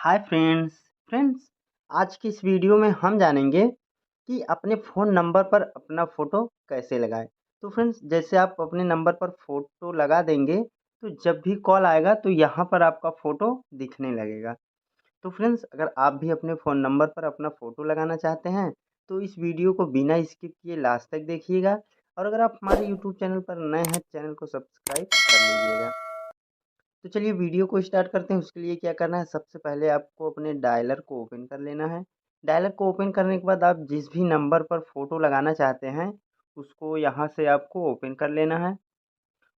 Hi friends आज की इस वीडियो में हम जानेंगे कि अपने फ़ोन नंबर पर अपना फ़ोटो कैसे लगाएं। तो फ्रेंड्स जैसे आप अपने नंबर पर फ़ोटो लगा देंगे तो जब भी कॉल आएगा तो यहाँ पर आपका फ़ोटो दिखने लगेगा। तो फ्रेंड्स अगर आप भी अपने फ़ोन नंबर पर अपना फ़ोटो लगाना चाहते हैं तो इस वीडियो को बिना स्किप किए लास्ट तक देखिएगा। और अगर आप हमारे यूट्यूब चैनल पर नए हैं चैनल को सब्सक्राइब कर लीजिएगा। तो चलिए वीडियो को स्टार्ट करते हैं। उसके लिए क्या करना है, सबसे पहले आपको अपने डायलर को ओपन कर लेना है। डायलर को ओपन करने के बाद आप जिस भी नंबर पर फ़ोटो लगाना चाहते हैं उसको यहाँ से आपको ओपन कर लेना है।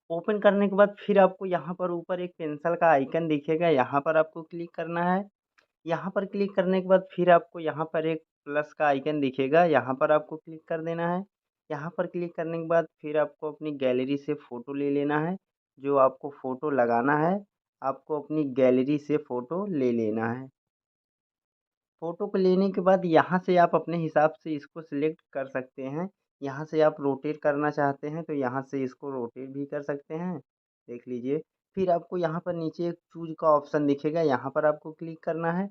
ओपन करने के बाद फिर आपको यहाँ पर ऊपर एक पेंसिल का आइकन दिखेगा, यहाँ पर आपको क्लिक करना है। यहाँ पर क्लिक करने के बाद फिर आपको यहाँ पर एक प्लस का आइकन दिखेगा, यहाँ पर आपको क्लिक कर देना है। यहाँ पर क्लिक करने के बाद फिर आपको अपनी गैलरी से फ़ोटो ले लेना है। जो आपको फ़ोटो लगाना है आपको अपनी गैलरी से फ़ोटो ले लेना है। फ़ोटो को लेने के बाद यहाँ से आप अपने हिसाब से इसको सिलेक्ट कर सकते हैं। यहाँ से आप रोटेट करना चाहते हैं तो यहाँ से इसको रोटेट भी कर सकते हैं, देख लीजिए। फिर आपको यहाँ पर नीचे एक चूज़ का ऑप्शन दिखेगा, यहाँ पर आपको क्लिक करना है।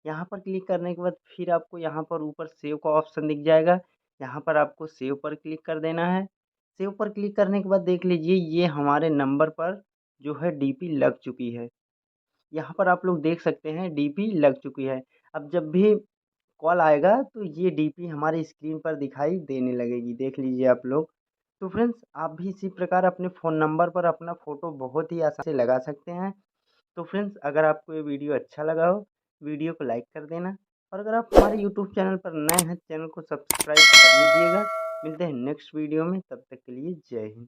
यहाँ पर क्लिक करने के बाद फिर आपको यहाँ पर ऊपर सेव का ऑप्शन दिख जाएगा, यहाँ पर आपको सेव पर क्लिक कर देना है। सेव पर क्लिक करने के बाद देख लीजिए ये हमारे नंबर पर जो है डीपी लग चुकी है। यहाँ पर आप लोग देख सकते हैं डीपी लग चुकी है। अब जब भी कॉल आएगा तो ये डीपी हमारी स्क्रीन पर दिखाई देने लगेगी, देख लीजिए आप लोग। तो फ्रेंड्स आप भी इसी प्रकार अपने फ़ोन नंबर पर अपना फ़ोटो बहुत ही आसानी से लगा सकते हैं। तो फ्रेंड्स अगर आपको ये वीडियो अच्छा लगा हो वीडियो को लाइक कर देना। और अगर आप हमारे यूट्यूब चैनल पर नए हैं चैनल को सब्सक्राइब कर लीजिएगा। मिलते हैं नेक्स्ट वीडियो में, तब तक के लिए जय हिंद।